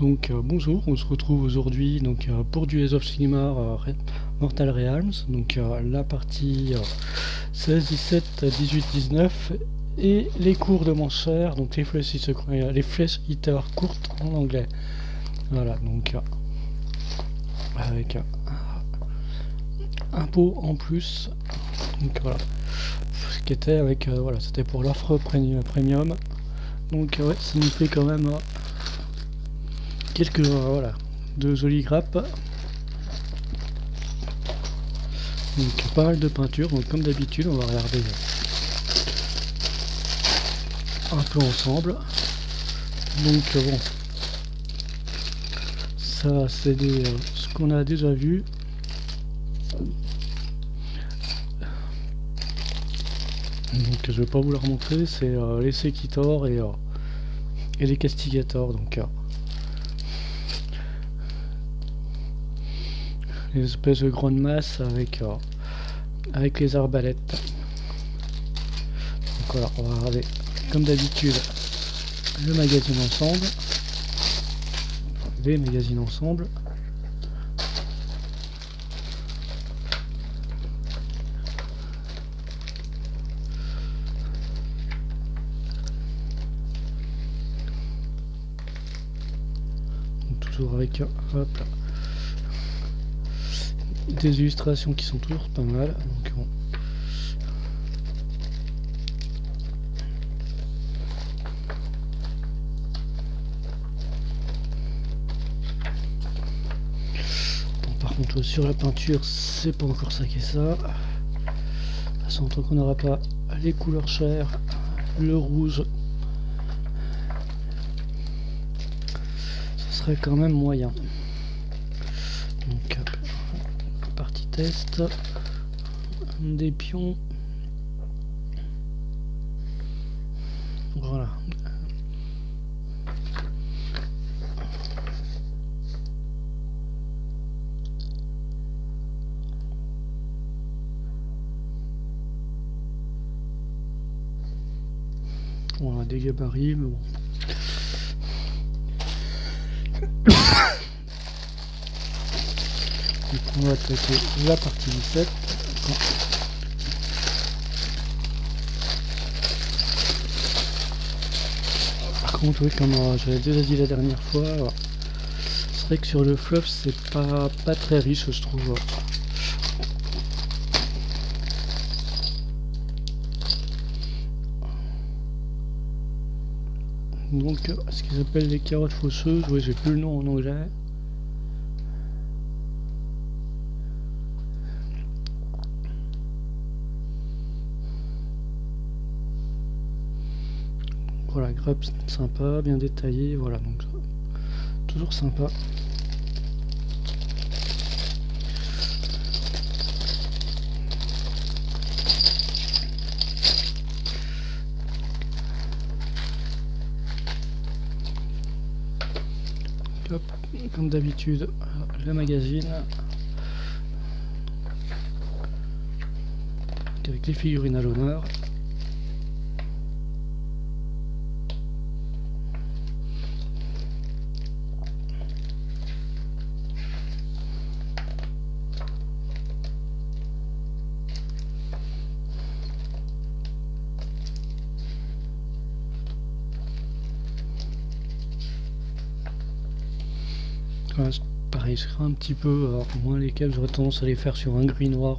Bonjour, on se retrouve aujourd'hui pour du Age of Sigmar Mortal Realms, la partie 16, 17, 18, 19 et les cours de manchère, donc les Flesh Eater courtes en anglais. Voilà, avec un pot en plus, voilà, ce qui était avec, voilà, c'était pour l'offre premium, ouais, ça nous fait quand même quelques voilà, de jolies grappes, pas mal de peinture. Donc comme d'habitude on va regarder un peu ensemble. Bon, ça c'est ce qu'on a déjà vu. Je vais pas vous le remontrer, c'est les Sequitor et les Castigator, les espèces de grandes masses avec les arbalètes. Voilà, on va regarder comme d'habitude le magazine ensemble, les magazines ensemble. Toujours avec hop là, des illustrations qui sont toujours pas mal. Bon. Par contre sur la peinture c'est pas encore ça qui est ça. Tant qu'on n'aura pas les couleurs chères, le rouge, ce serait quand même moyen. Partie test, des pions, voilà. On a des gabarits, mais bon. Donc on va attaquer la partie 17. Par contre, oui, comme j'avais déjà dit la dernière fois, c'est vrai que sur le fluff c'est pas très riche, je trouve. Donc ce qu'ils appellent les carottes fausseuses, oui, j'ai plus le nom en anglais. Voilà, grappe sympa, bien détaillée, voilà, donc toujours sympa. Hop, comme d'habitude, le magazine avec les figurines à l'honneur. Voilà, pareil, je serai un petit peu, moins lesquels j'aurais tendance à les faire sur un gris noir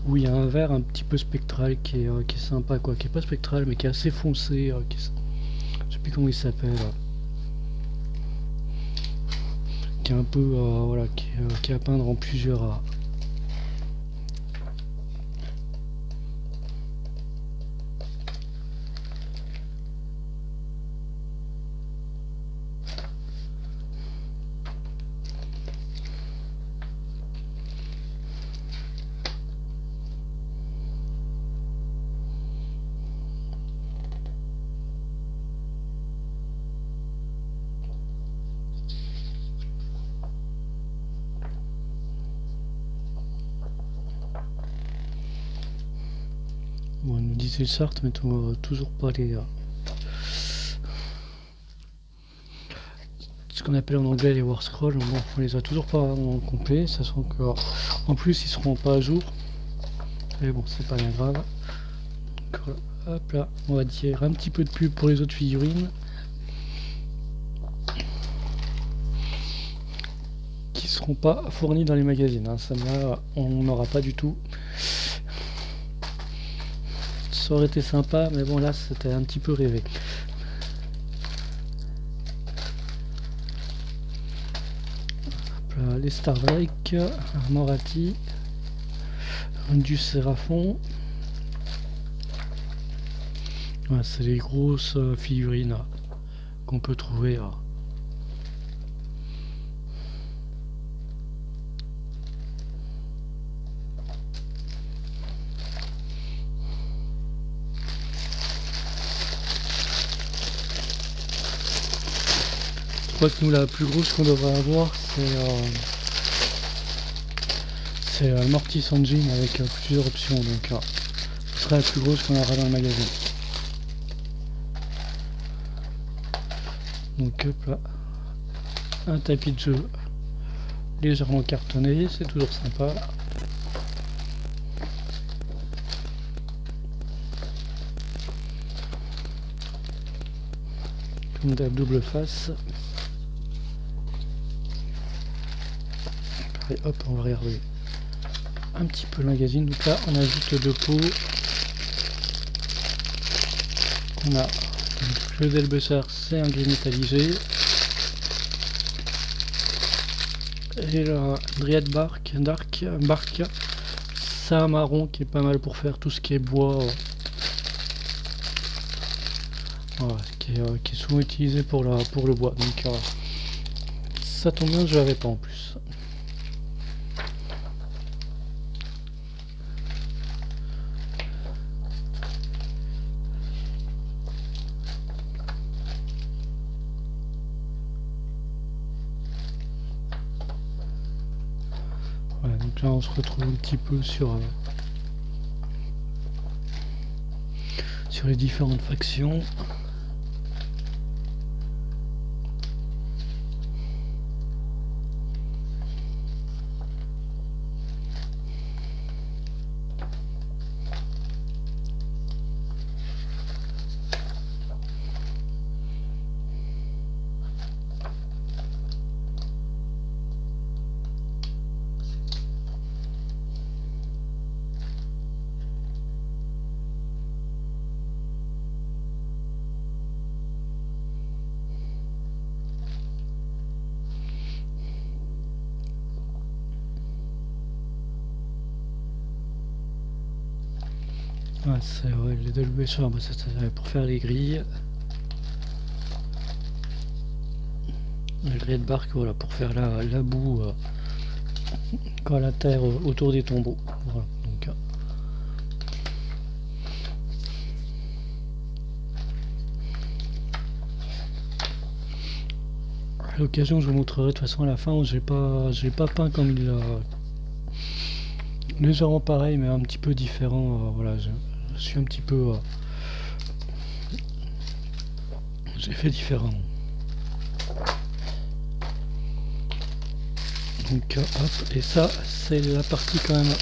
où il y a un vert un petit peu spectral qui est sympa, quoi, qui est pas spectral mais qui est assez foncé, je sais plus comment il s'appelle, qui est un peu voilà, qui est à peindre en plusieurs Bon, elle nous disait Sarthe, mais toujours pas les ce qu'on appelle en anglais les War Scrolls. Bon, on les a toujours pas en complet, ça sent que en plus ils seront pas à jour, mais bon, c'est pas bien grave. Donc, voilà. Hop là, on va dire un petit peu de pub pour les autres figurines qui seront pas fournies dans les magazines, hein. Ça là on n'aura pas du tout. Ça aurait été sympa, mais bon là c'était un petit peu rêvé. Les Star Drake, Morati, du Séraphon. Ouais, c'est les grosses figurines qu'on peut trouver. Je crois que nous la plus grosse qu'on devrait avoir c'est le Mortis Engine avec plusieurs options, donc ce sera la plus grosse qu'on aura dans le magasin. Donc hop là, un tapis de jeu légèrement cartonné, c'est toujours sympa. Comme d'hab, double face. Pareil, hop, on va regarder un petit peu le magazine. Donc là on ajoute deux pots. On a le Delbesser, c'est un gris métallisé. Et la Dryad Bark, c'est un marron qui est pas mal pour faire tout ce qui est bois. Voilà, qui est souvent utilisé pour le bois. Donc ça tombe bien, je l'avais pas en plus. Voilà, donc là on se retrouve un petit peu sur les différentes factions. Ouais, c'est les Delbesser, bah, c'est pour faire les grilles. Le Dryad Bark, voilà, pour faire la boue quand la terre autour des tombeaux. Voilà, donc à l'occasion je vous montrerai de toute façon à la fin. J'ai pas peint comme il a légèrement pareil mais un petit peu différent. Voilà, je suis un petit peu j'ai fait différemment. Donc hop, et ça c'est la partie quand même,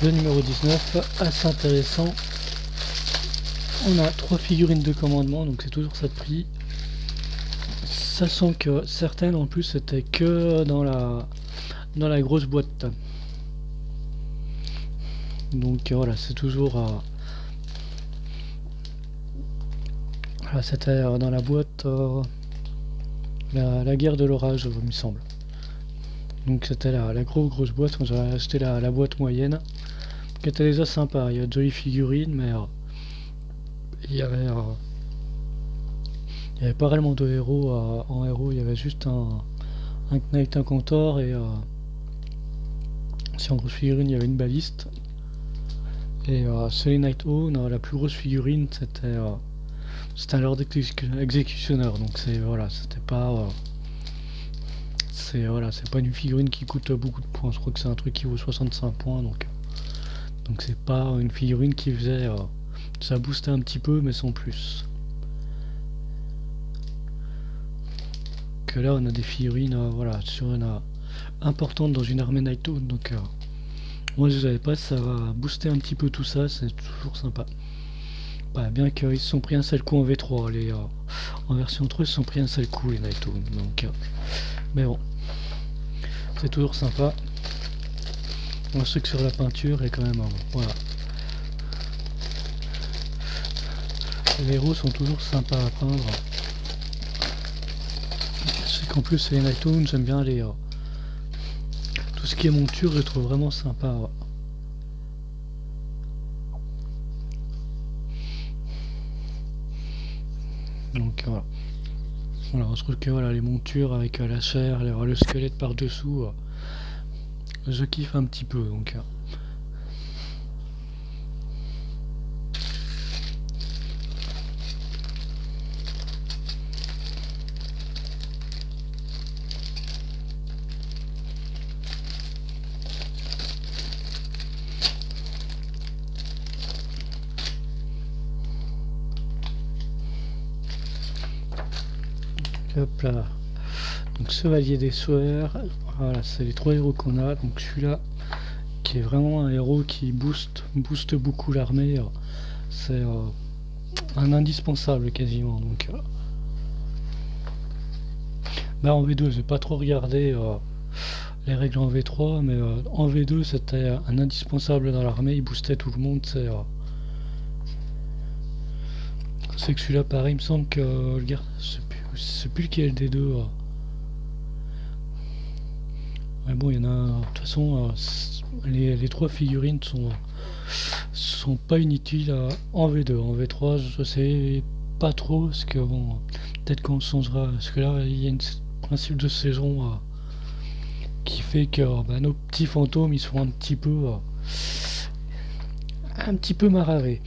le numéro 19, assez intéressant. On a 3 figurines de commandement, donc c'est toujours ça de prix. Sachant que certaines en plus c'était que dans la grosse boîte. Donc voilà, c'est toujours voilà, c'était dans la boîte la guerre de l'orage, il me semble. Donc c'était la grosse boîte. Quand j'avais acheté la boîte moyenne, qui était déjà sympa. Il y a de jolies figurines, mais il y avait pas réellement de héros. En héros, il y avait juste un Knight, un Cantor, et si en grosse figurine il y avait une baliste. Et chez les Night Own, la plus grosse figurine c'était un Lord Executioner, donc c'est voilà, c'était pas c'est pas une figurine qui coûte beaucoup de points. Je crois que c'est un truc qui vaut 65 points, donc c'est pas une figurine qui faisait ça boostait un petit peu mais sans plus. Donc là on a des figurines voilà, sur une importante dans une armée Nighttone, donc moi je savais pas, ça va booster un petit peu tout ça, c'est toujours sympa. Bah, bien qu'ils se sont pris un seul coup en V3, en version 3 ils se sont pris un seul coup les Nighttone, donc mais bon, c'est toujours sympa. Un truc sur la peinture est quand même voilà. Les héros sont toujours sympas à peindre. C'est qu'en plus les Nighttone, j'aime bien tout ce qui est monture, je trouve vraiment sympa. Donc voilà. Voilà, on se trouve que voilà, les montures avec la chair, le squelette par dessous, je kiffe un petit peu. Donc hop là. Donc Chevalier des Saueurs, voilà, c'est les 3 héros qu'on a. Donc celui-là qui est vraiment un héros qui booste beaucoup l'armée, c'est un indispensable quasiment. Donc bah en V2 j'ai pas trop regardé les règles en V3, mais en V2 c'était un indispensable dans l'armée, il boostait tout le monde. C'est que celui-là pareil, il me semble que le gars, je sais plus lequel des deux. Mais bon, il y en a. De toute façon, les 3 figurines sont pas inutiles en V2. En V3, je sais pas trop, parce que bon, peut-être qu'on changera. Parce que là, il y a un principe de saison qui fait que nos petits fantômes, ils sont un petit peu maravés.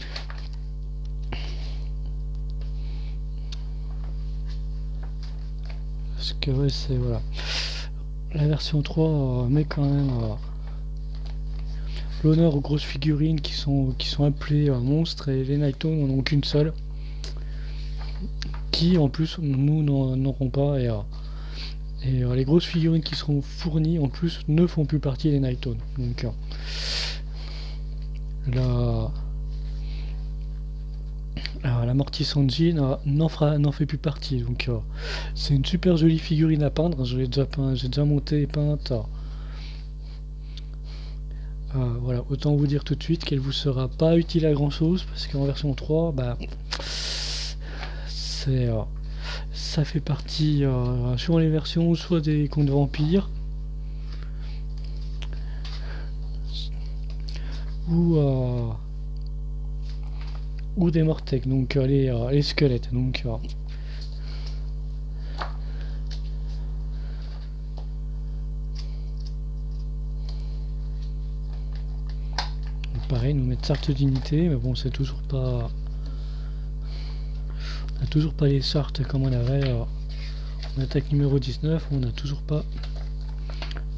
Parce que ouais, c'est voilà. La version 3 met quand même l'honneur aux grosses figurines qui sont appelées monstres, et les Nighttone n'en ont qu'une seule, qui en plus nous n'aurons pas, et les grosses figurines qui seront fournies en plus ne font plus partie des Nighttone. Donc la Morty Sanji n'en fait plus partie. Donc c'est une super jolie figurine à peindre. J'ai déjà monté et peinte. Voilà, autant vous dire tout de suite qu'elle vous sera pas utile à grand chose, parce qu'en version 3, ça fait partie sur les versions soit des contes vampires ou des Mortec, donc les squelettes. Donc pareil, nous mettre charte d'unité, mais bon, c'est toujours pas. On n'a toujours pas les chartes comme on avait en attaque numéro 19, on n'a toujours pas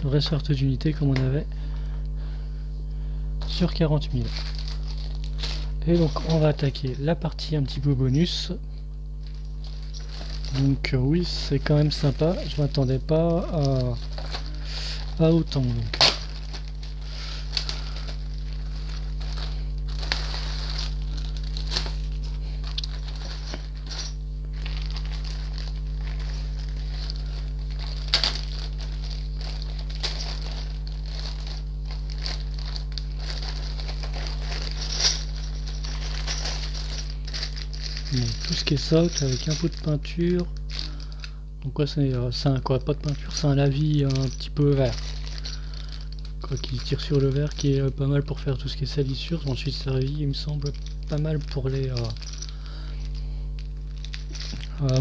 de vraie charte d'unité comme on avait sur 40 000. Et donc on va attaquer la partie un petit peu bonus. Donc oui, c'est quand même sympa, je m'attendais pas à autant. Donc. Donc, tout ce qui est socle avec un pot de peinture. Donc quoi, c'est quoi, pas de peinture, c'est un lavis un petit peu vert. Quoi, qui tire sur le verre, qui est pas mal pour faire tout ce qui est salissure. J'en suis servi, il me semble pas mal pour les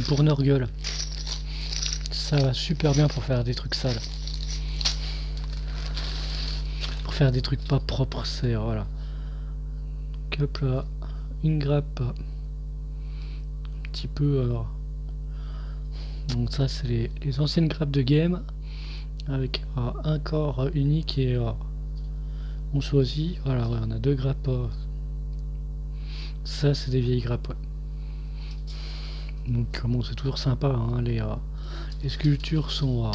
pour Nurgle. Ça va super bien pour faire des trucs sales. Pour faire des trucs pas propres, c'est voilà. Donc hop là, une grappe. Petit peu donc ça c'est les anciennes grappes de game avec un corps unique, et on choisit, voilà, ouais, on a 2 grappes, ça c'est des vieilles grappes, ouais. Donc bon, c'est toujours sympa hein, les les sculptures sont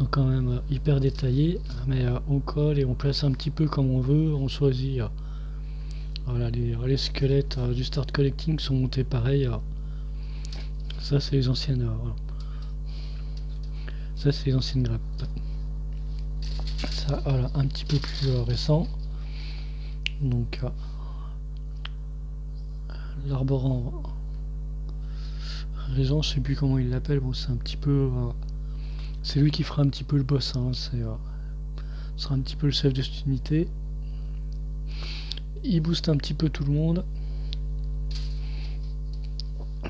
quand même hyper détaillées, mais on colle et on place un petit peu comme on veut, on choisit. Voilà, les squelettes du start collecting sont montés pareil. Ça c'est les anciennes. Voilà. Ça c'est les anciennes grappes. Ça, voilà, un petit peu plus récent. Donc l'arborant régent, je sais plus comment il l'appelle. Bon, c'est un petit peu. C'est lui qui fera un petit peu le boss. Hein, sera un petit peu le chef de cette unité. Il booste un petit peu tout le monde.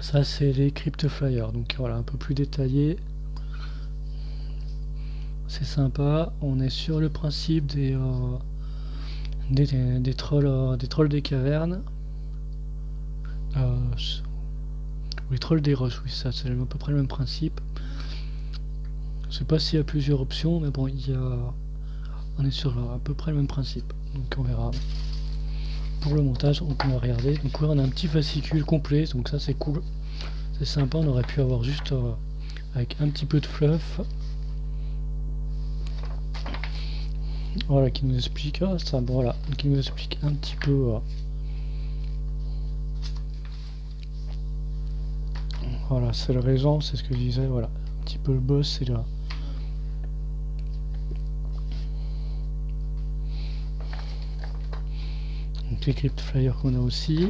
Ça c'est les Crypt Flyers, donc voilà, un peu plus détaillé. C'est sympa. On est sur le principe des trolls des cavernes. Les trolls des roches, oui, ça c'est à peu près le même principe. Je sais pas s'il y a plusieurs options, mais bon, on est sur à peu près le même principe. Donc on verra. Pour le montage, donc on va regarder. Donc ouais, on a un petit fascicule complet, donc ça c'est cool. C'est sympa, on aurait pu avoir juste avec un petit peu de fluff. Voilà, qui nous explique ça, bon, voilà, qui nous explique un petit peu. Voilà, c'est le régent, c'est ce que je disais, voilà. Un petit peu le boss, c'est là. Donc les Crypt Flyers qu'on a aussi.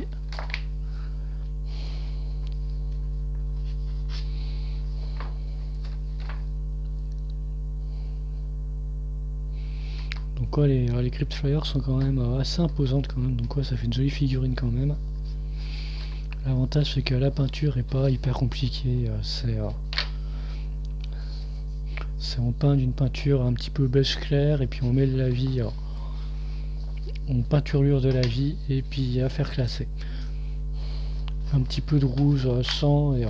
Donc quoi, les Crypt Flyers sont quand même assez imposantes quand même, donc quoi, ça fait une jolie figurine quand même. L'avantage c'est que la peinture est pas hyper compliquée, c'est on peint d'une peinture un petit peu beige clair et puis on met de la vie, on peinturlure de la vie et puis à faire classer. Un petit peu de rouge sang et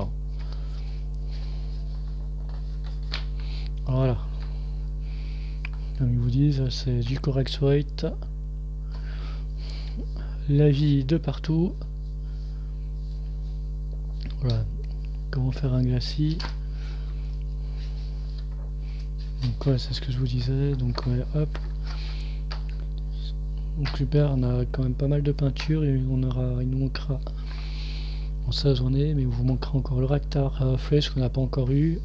voilà. Comme ils vous disent, c'est du correct white. La vie de partout. Voilà. Comment faire un glacis. Donc ouais, c'est ce que je vous disais. Donc ouais, hop. Donc super, on a quand même pas mal de peinture et il nous manquera en sa journée, mais il vous manquera encore le Raktar Flèche qu'on n'a pas encore eu,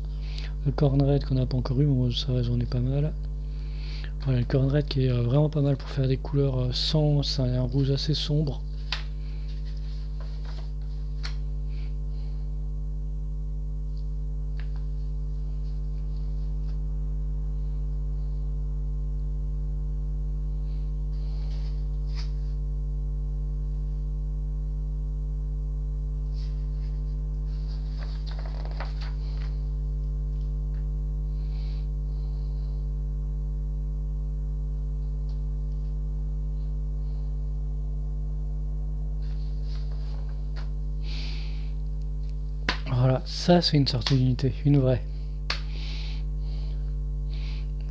le Cornred qu'on n'a pas encore eu, mais bon, ça j'en ai pas mal. Voilà, le Cornred qui est vraiment pas mal pour faire des couleurs sans, c'est un rouge assez sombre. Voilà, ça c'est une sorte d'unité, une vraie.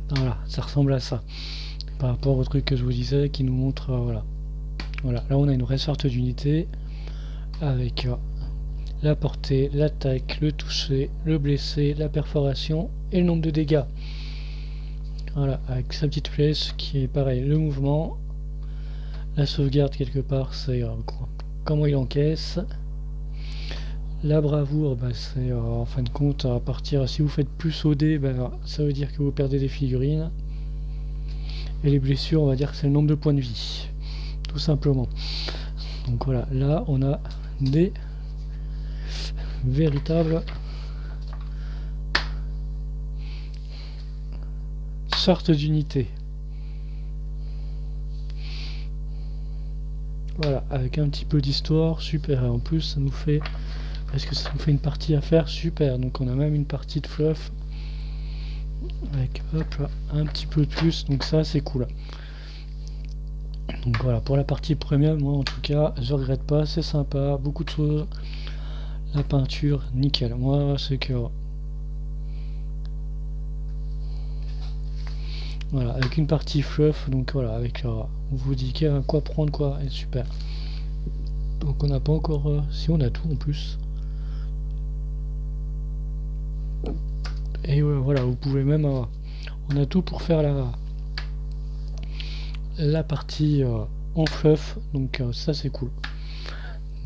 Voilà, ça ressemble à ça. Par rapport au truc que je vous disais qui nous montre, voilà. Voilà, là on a une vraie sorte d'unité avec la portée, l'attaque, le toucher, le blessé, la perforation et le nombre de dégâts. Voilà, avec sa petite flèche qui est pareil, le mouvement, la sauvegarde quelque part, c'est comment il encaisse. La bravoure, bah, c'est en fin de compte, à partir, si vous faites plus au dé, bah, ça veut dire que vous perdez des figurines. Et les blessures, on va dire que c'est le nombre de points de vie, tout simplement. Donc voilà, là on a des véritables sortes d'unités. Voilà, avec un petit peu d'histoire, super. Et en plus, ça nous fait, est-ce que ça nous fait une partie à faire, super. Donc on a même une partie de fluff avec hop là, un petit peu de plus. Donc ça, c'est cool. Donc voilà, pour la partie premium, moi en tout cas, je regrette pas, c'est sympa, beaucoup de choses. La peinture, nickel. Moi, c'est que voilà, avec une partie fluff, donc voilà, avec on vous dit quoi prendre, quoi, et super. Donc on n'a pas encore, si on a tout en plus. Et voilà, vous pouvez même... on a tout pour faire la partie en fluff, donc ça c'est cool.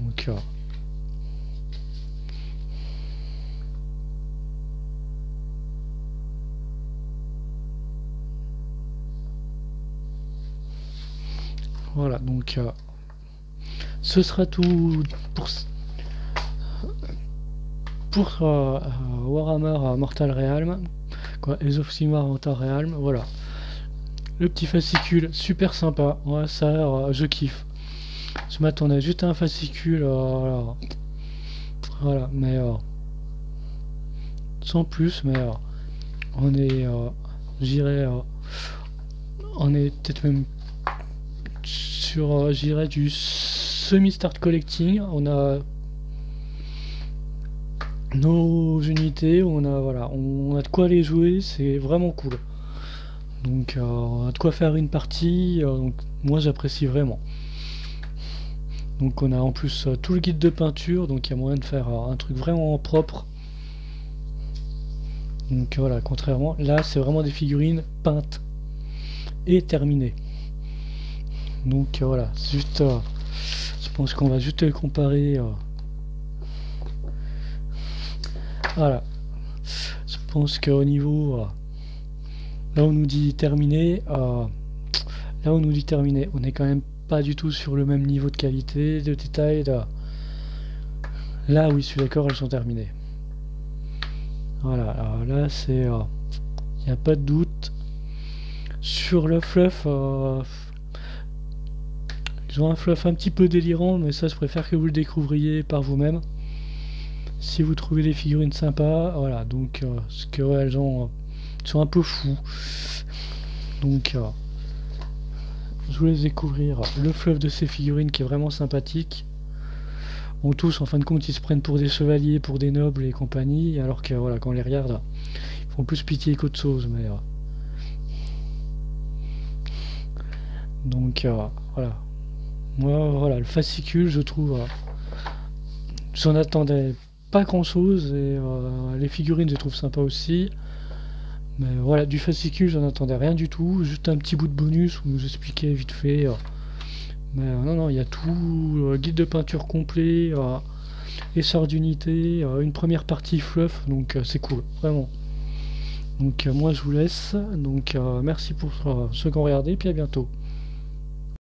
Donc voilà, donc ce sera tout pour Warhammer Mortal Realm, quoi, Age of Sigmar Mortal Realm, voilà. Le petit fascicule, super sympa, ouais, ça je kiffe. Je m'attendais juste à un fascicule, voilà, mais sans plus, mais on est, j'irais, on est peut-être même sur, j'irais, du semi-start collecting. On a nos unités, on a, voilà, on a de quoi les jouer, c'est vraiment cool. Donc on a de quoi faire une partie, donc moi j'apprécie vraiment. Donc on a en plus tout le guide de peinture, donc il y a moyen de faire un truc vraiment propre. Donc voilà, contrairement, là c'est vraiment des figurines peintes et terminées. Donc voilà, c'est juste, je pense qu'on va juste les comparer. Voilà, je pense qu'au niveau, là on nous dit terminé, là on nous dit terminé, on est quand même pas du tout sur le même niveau de qualité, de détail. Là oui, je suis d'accord, elles sont terminées. Voilà, alors là c'est, il n'y a pas de doute. Sur le fluff, ils ont un fluff un petit peu délirant, mais ça je préfère que vous le découvriez par vous-même. Si vous trouvez les figurines sympas, voilà, donc parce que ouais, elles sont un peu fous. Donc je vous laisse découvrir le fluff de ces figurines qui est vraiment sympathique. Bon, tous en fin de compte ils se prennent pour des chevaliers, pour des nobles et compagnie, alors que voilà, quand on les regarde, ils font plus pitié qu'autre chose, mais donc voilà. Moi voilà, le fascicule je trouve, j'en attendais pas grand chose, et les figurines je trouve sympa aussi. Mais voilà, du fascicule j'en attendais rien du tout, juste un petit bout de bonus où nous expliquait vite fait. Mais non, non, il y a tout, guide de peinture complet, essor d'unité, une première partie fluff, donc c'est cool, vraiment. Donc moi je vous laisse, donc merci pour ceux qui ont regardé, puis à bientôt.